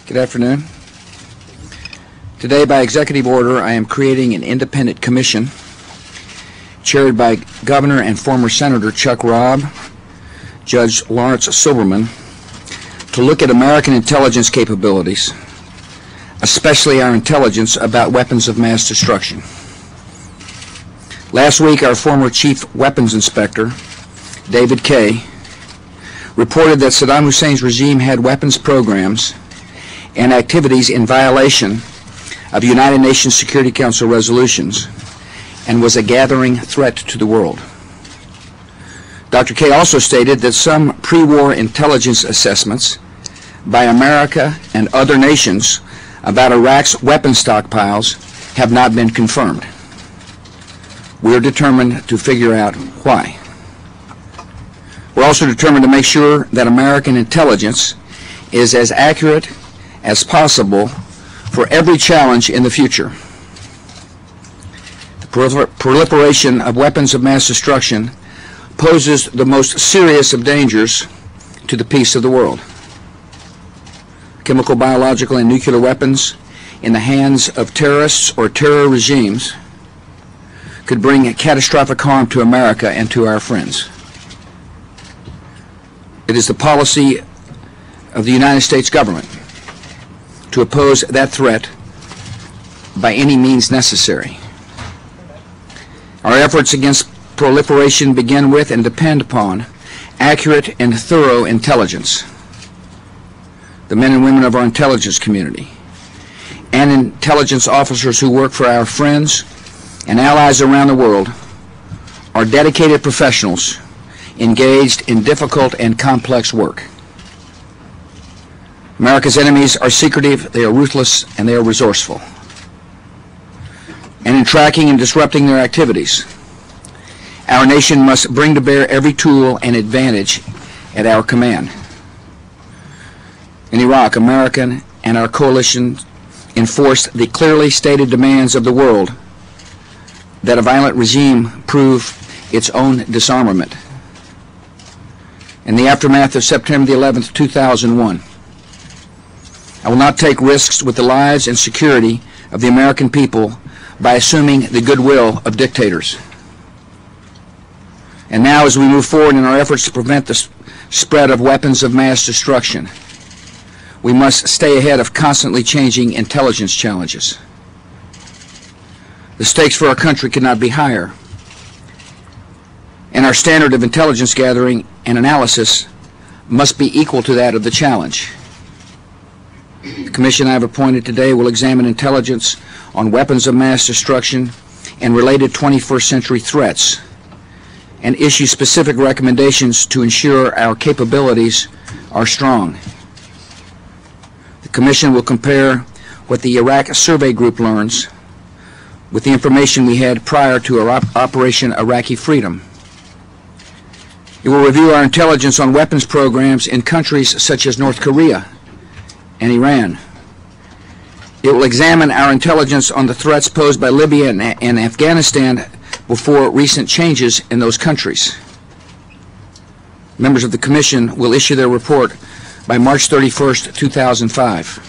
Good afternoon. Today, by executive order, I am creating an independent commission chaired by Governor and former Senator Chuck Robb, Judge Lawrence Silberman, to look at American intelligence capabilities, especially our intelligence about weapons of mass destruction. Last week, our former chief weapons inspector, David Kay, reported that Saddam Hussein's regime had weapons programs and activities in violation of United Nations Security Council resolutions and was a gathering threat to the world. Dr. Kay also stated that some pre-war intelligence assessments by America and other nations about Iraq's weapons stockpiles have not been confirmed. We are determined to figure out why. We're also determined to make sure that American intelligence is as accurate as possible for every challenge in the future. The proliferation of weapons of mass destruction poses the most serious of dangers to the peace of the world. Chemical, biological, and nuclear weapons in the hands of terrorists or terror regimes could bring catastrophic harm to America and to our friends. It is the policy of the United States government to oppose that threat by any means necessary. Our efforts against proliferation begin with and depend upon accurate and thorough intelligence. The men and women of our intelligence community and intelligence officers who work for our friends and allies around the world are dedicated professionals engaged in difficult and complex work. America's enemies are secretive, they are ruthless, and they are resourceful. And in tracking and disrupting their activities, our nation must bring to bear every tool and advantage at our command. In Iraq, America and our coalition enforced the clearly stated demands of the world that a violent regime prove its own disarmament. In the aftermath of September the 11th, 2001, I will not take risks with the lives and security of the American people by assuming the goodwill of dictators. And now, as we move forward in our efforts to prevent the spread of weapons of mass destruction, we must stay ahead of constantly changing intelligence challenges. The stakes for our country cannot be higher, and our standard of intelligence gathering and analysis must be equal to that of the challenge. The commission I have appointed today will examine intelligence on weapons of mass destruction and related 21st century threats and issue specific recommendations to ensure our capabilities are strong. The commission will compare what the Iraq Survey Group learns with the information we had prior to our Operation Iraqi Freedom. It will review our intelligence on weapons programs in countries such as North Korea and Iran. It will examine our intelligence on the threats posed by Libya and Afghanistan before recent changes in those countries. Members of the Commission will issue their report by March 31st, 2005.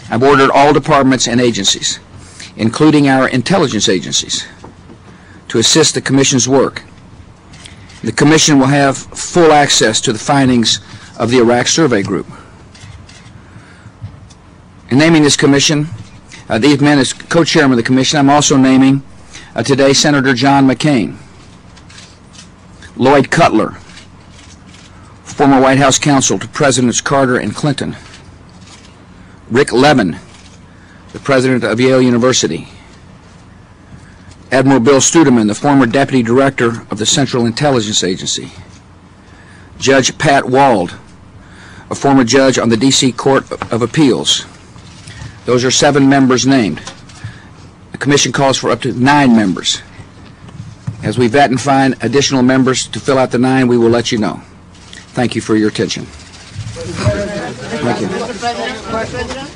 I've ordered all departments and agencies, including our intelligence agencies, to assist the Commission's work. The Commission will have full access to the findings of the Iraq Survey Group. In naming this commission, these men as co-chairman of the commission, I'm also naming today Senator John McCain, Lloyd Cutler, former White House counsel to Presidents Carter and Clinton, Rick Levin, the president of Yale University, Admiral Bill Studeman, the former deputy director of the Central Intelligence Agency, Judge Pat Wald, a former judge on the D.C. Court of Appeals. Those are 7 members named. The commission calls for up to 9 members. As we vet and find additional members to fill out the 9, we will let you know. Thank you for your attention. Thank you.